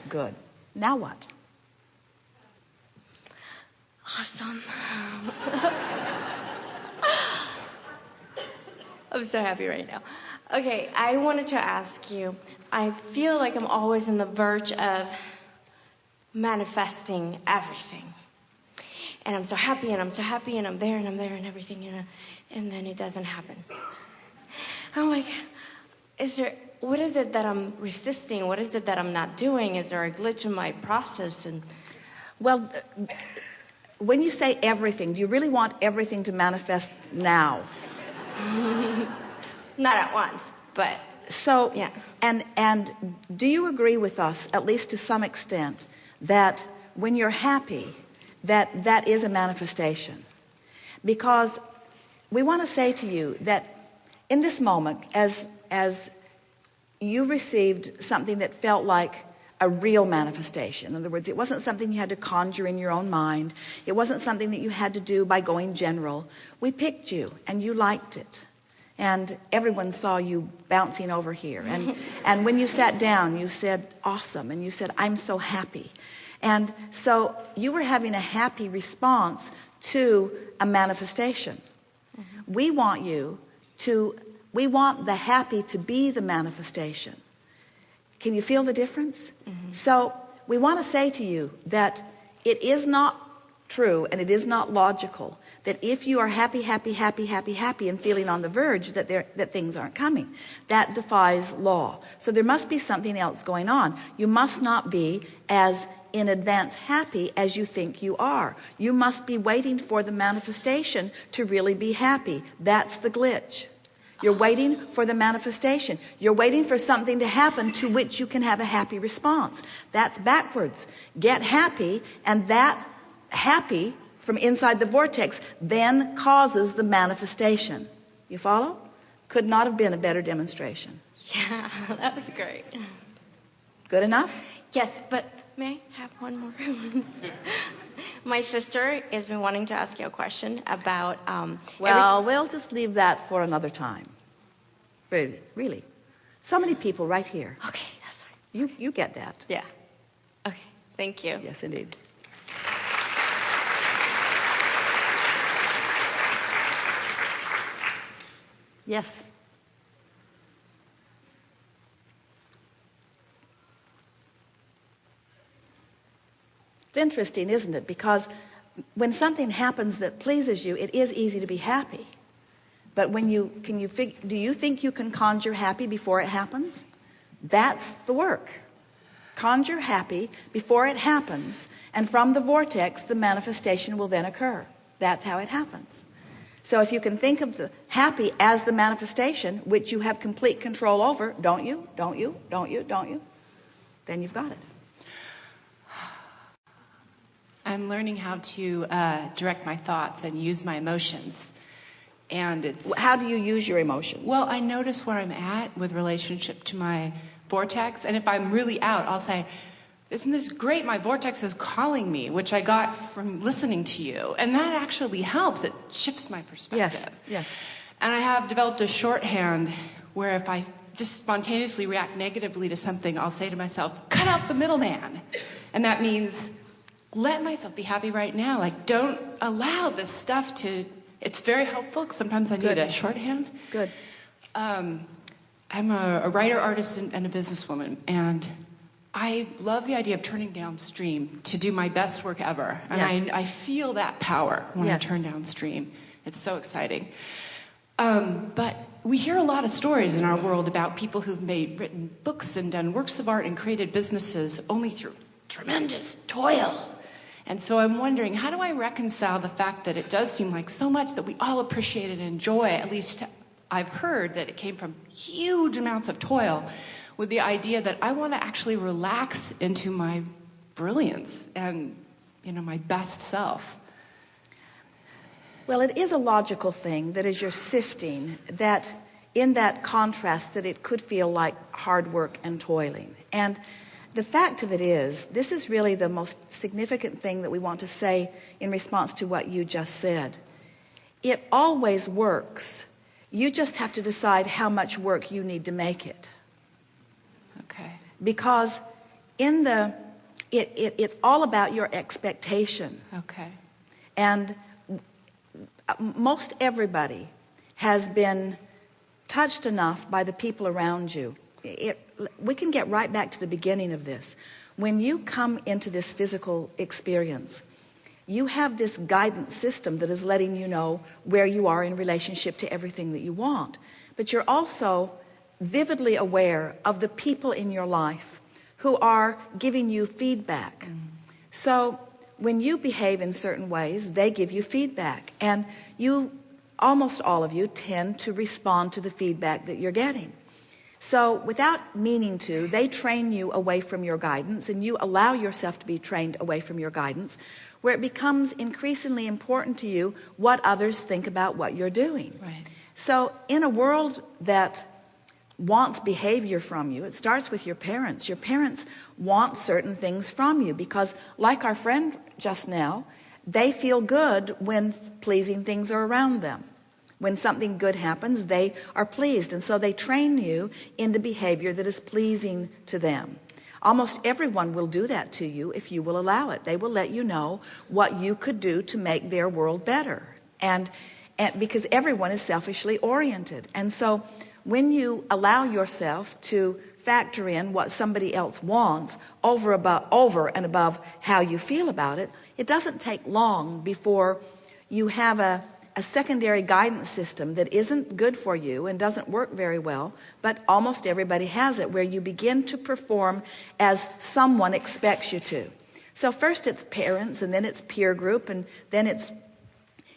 Good. Now what? Awesome. I'm so happy right now. Okay, I wanted to ask you, I feel like I'm always on the verge of manifesting everything. And I'm so happy, and I'm so happy, and I'm there, and everything, and then it doesn't happen. I'm like, what is it that I'm resisting? What is it that I'm not doing? Is there a glitch in my process? And well, when you say everything, do you really want everything to manifest now? Not at once, but so yeah. And do you agree with us, at least to some extent, that when you're happy, that is a manifestation? Because we want to say to you that in this moment, as you received something that felt like a real manifestation. In other words, it wasn't something you had to conjure in your own mind. It wasn't something that you had to do by going general. We picked you and you liked it. And everyone saw you bouncing over here. And when you sat down, you said, awesome. And you said, I'm so happy. And so you were having a happy response to a manifestation. Mm-hmm. We want the happy to be the manifestation. Can you feel the difference? Mm-hmm. So we want to say to you that it is not true and it is not logical that if you are happy and feeling on the verge that things aren't coming. That defies law. So there must be something else going on. You must not be as in advance happy as you think you are. You must be waiting for the manifestation to really be happy. That's the glitch. You're waiting for the manifestation. You're waiting for something to happen to which you can have a happy response. That's backwards. Get happy, and that happy from inside the vortex then causes the manifestation. You follow? Could not have been a better demonstration. Yeah, that was great. Good enough? Yes, but may I have one more? My sister has been wanting to ask you a question about... we'll just leave that for another time. Really. So many people right here. Okay, that's right. You get that. Yeah. Okay, thank you. Yes, indeed. Yes. It's interesting, isn't it? Because when something happens that pleases you, it is easy to be happy. But do you think you can conjure happy before it happens? That's the work. Conjure happy before it happens, and from the vortex, the manifestation will then occur. That's how it happens. So if you can think of the happy as the manifestation, which you have complete control over, don't you? Then you've got it. I'm learning how to direct my thoughts and use my emotions. And it's... How do you use your emotions? Well, I notice where I'm at with relationship to my vortex. And if I'm really out, I'll say, isn't this great? My vortex is calling me, which I got from listening to you. And that actually helps. It shifts my perspective. Yes. And I have developed a shorthand where if I just spontaneously react negatively to something, I'll say to myself, cut out the middleman. And that means... let myself be happy right now. Like, don't allow this stuff to... It's very helpful because sometimes I need a shorthand. Good. I'm a writer, artist, and a businesswoman. And I love the idea of turning downstream to do my best work ever. And I feel that power when I turn downstream. It's so exciting. But we hear a lot of stories in our world about people who've written books and done works of art and created businesses only through tremendous toil. And so I'm wondering, how do I reconcile the fact that it does seem like so much that we all appreciate and enjoy, at least I've heard that it came from huge amounts of toil, with the idea that I want to actually relax into my brilliance and, my best self. Well, it is a logical thing that as you're sifting, that in that contrast, that it could feel like hard work and toiling. And the fact of it is, this is really the most significant thing that we want to say in response to what you just said. It always works. You just have to decide how much work you need to make it. Okay. Because it's all about your expectation. Okay. And most everybody has been touched enough by the people around you. We can get right back to the beginning of this. When you come into this physical experience, you have this guidance system that is letting you know where you are in relationship to everything that you want. But you're also vividly aware of the people in your life who are giving you feedback. So when you behave in certain ways, they give you feedback. And almost all of you tend to respond to the feedback that you're getting. So without meaning to, they train you away from your guidance, and you allow yourself to be trained away from your guidance, where it becomes increasingly important to you what others think about what you're doing. Right. So in a world that wants behavior from you, it starts with your parents. Your parents want certain things from you because, like our friend just now, they feel good when pleasing things are around them. When something good happens, they are pleased, and so they train you into behavior that is pleasing to them. Almost everyone will do that to you if you will allow it. They will let you know what you could do to make their world better, and because everyone is selfishly oriented. And so when you allow yourself to factor in what somebody else wants over and above how you feel about it, it doesn't take long before you have a secondary guidance system that isn't good for you and doesn't work very well, but almost everybody has it, where you begin to perform as someone expects you to. So first it's parents, and then it's peer group, and then it's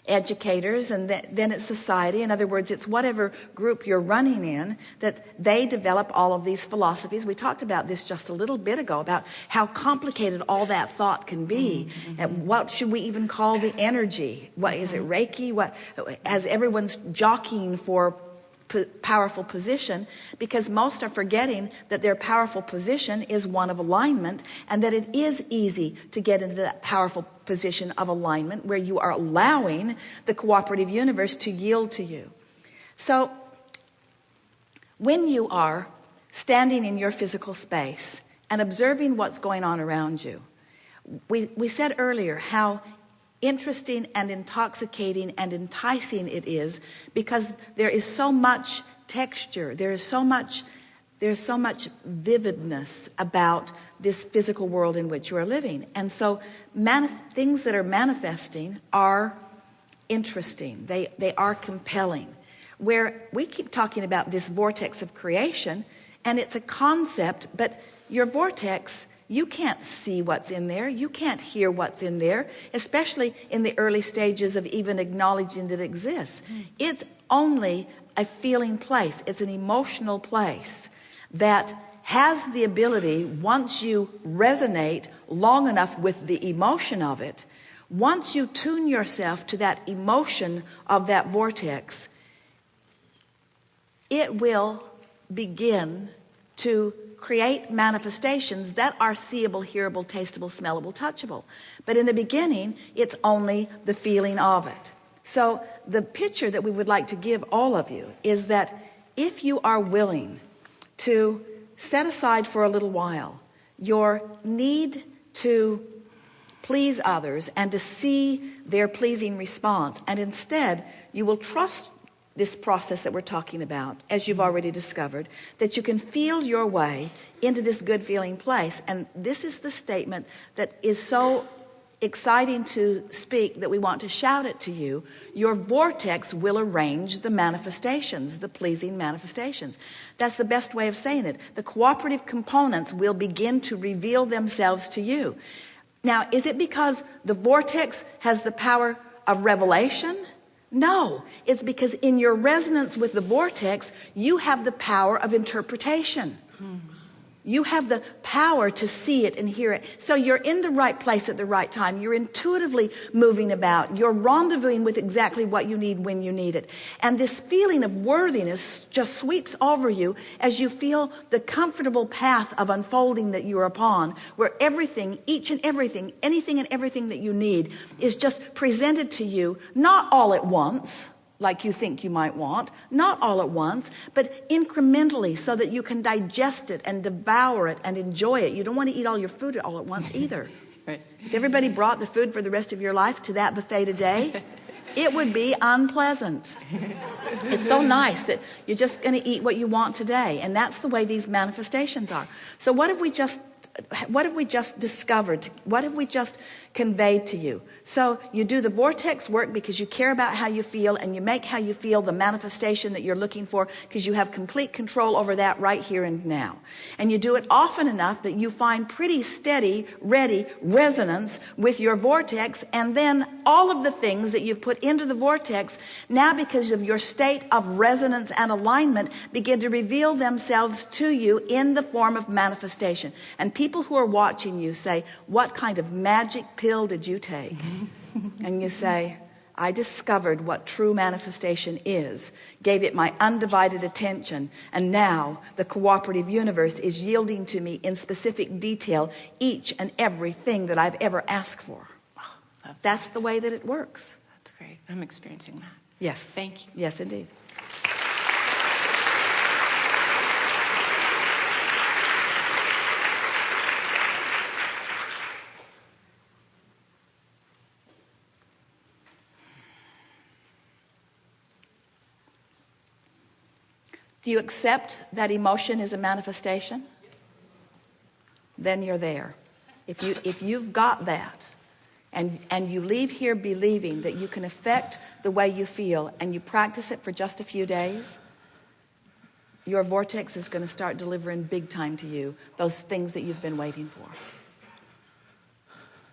educators, and then it's society. In other words, it's whatever group you're running in that they develop all of these philosophies. We talked about this just a little bit ago, about how complicated all that thought can be. And what should we even call the energy? What is it, Reiki? What, as everyone's jockeying for powerful position, because most are forgetting that their powerful position is one of alignment, and that it is easy to get into that powerful position of alignment where you are allowing the cooperative universe to yield to you. So when you are standing in your physical space and observing what's going on around you, we said earlier how interesting and intoxicating and enticing it is, because there is so much texture, there is so much vividness about this physical world in which you are living. And so things that are manifesting are interesting, they are compelling. Where we keep talking about this vortex of creation, and it's a concept, but your vortex, you can't see what's in there. You can't hear what's in there, especially in the early stages of even acknowledging that it exists. It's only a feeling place. It's an emotional place that has the ability, once you resonate long enough with the emotion of it, once you tune yourself to that emotion of that vortex, it will begin to create manifestations that are seeable, hearable, tastable, smellable, touchable. But in the beginning, it's only the feeling of it. So the picture that we would like to give all of you is that if you are willing to set aside for a little while your need to please others and to see their pleasing response, and instead you will trust this process that we're talking about, as you've already discovered, that you can feel your way into this good feeling place. And this is the statement that is so exciting to speak that we want to shout it to you. Your vortex will arrange the manifestations, the pleasing manifestations. That's the best way of saying it. The cooperative components will begin to reveal themselves to you. Now, is it because the vortex has the power of revelation? No, it's because in your resonance with the vortex, you have the power of interpretation. You have the power to see it and hear it. So you're in the right place at the right time. You're intuitively moving about. You're rendezvousing with exactly what you need when you need it. And this feeling of worthiness just sweeps over you as you feel the comfortable path of unfolding that you're upon, where everything, each and everything, anything and everything that you need is just presented to you, not all at once, like you think you might want, not all at once, but incrementally, so that you can digest it and devour it and enjoy it. You don't want to eat all your food all at once either. Right. If everybody brought the food for the rest of your life to that buffet today, it would be unpleasant. It's so nice that you're just going to eat what you want today. And that's the way these manifestations are. So what have we just discovered? What have we just conveyed to you? So you do the vortex work because you care about how you feel, and you make how you feel the manifestation that you're looking for, because you have complete control over that right here and now. And you do it often enough that you find pretty steady, ready resonance with your vortex, and then all of the things that you've put into the vortex, now because of your state of resonance and alignment, begin to reveal themselves to you in the form of manifestation. And people who are watching you say, "What kind of magic pill did you take?" And you say, "I discovered what true manifestation is, gave it my undivided attention, and now the cooperative universe is yielding to me in specific detail each and everything that I've ever asked for." That's the way that it works. That's great. I'm experiencing that. Yes. Thank you. Yes, indeed. Do you accept that emotion is a manifestation? Then you're there. If you've got that, and you leave here believing that you can affect the way you feel, and you practice it for just a few days, your vortex is going to start delivering big time to you those things that you've been waiting for.